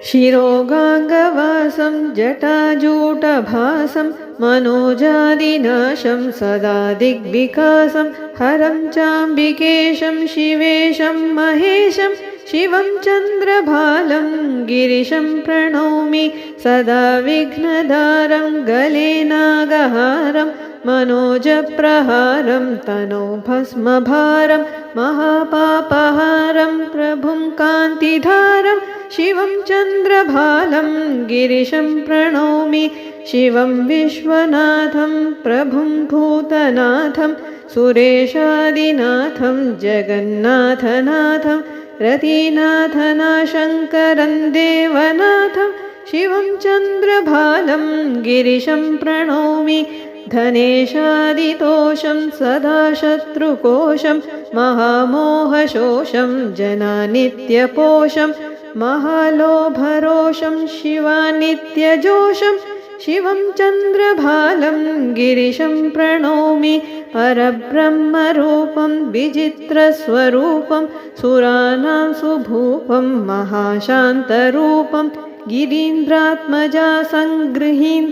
शिरोगाङ्गवासं जटाजूटभासं मनोजादिनाशं सदा दिग्विकासं हरं चाम्बिकेशं शिवेशं महेशं शिवं चन्द्रभालं गिरिशं प्रणौमि सदा विघ्नदारं गले नागहारं मनोजप्रहारं तनौ भस्मभारं महापापहारं प्रभुं कान्तिधारं शिवं चन्द्रभालं गिरिशं प्रणौमि शिवं विश्वनाथं प्रभुं भूतनाथं सुरेशादिनाथं जगन्नाथनाथं रतिनाथनाशङ्करं देवनाथं शिवं चन्द्रभालं गिरिशं प्रणौमि धनेशादितोषं सदा शत्रुकोशं महामोहशोषं जनानित्यपोषं महालोभरोषं शिवानित्यजोषं शिवं चन्द्रभालं गिरिशं प्रणौमि परब्रह्मरूपं विचित्रस्वरूपं सुराणां सुभूपं महाशान्तरूपं गिरीन्द्रात्मजा सङ्गृहीतार्थरूपं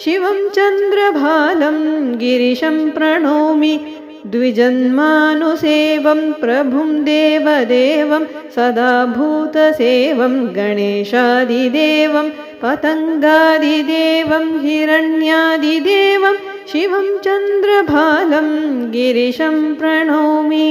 शिवं चन्द्रभालं गिरिशं प्रणौमि द्विजन्मानुसेवं प्रभुं देवदेवं सदा भूतसेवं गणेशादिदेवं पतङ्गादिदेवं हिरण्यादिदेवं शिवं चन्द्रभालं गिरिशं प्रणौमि।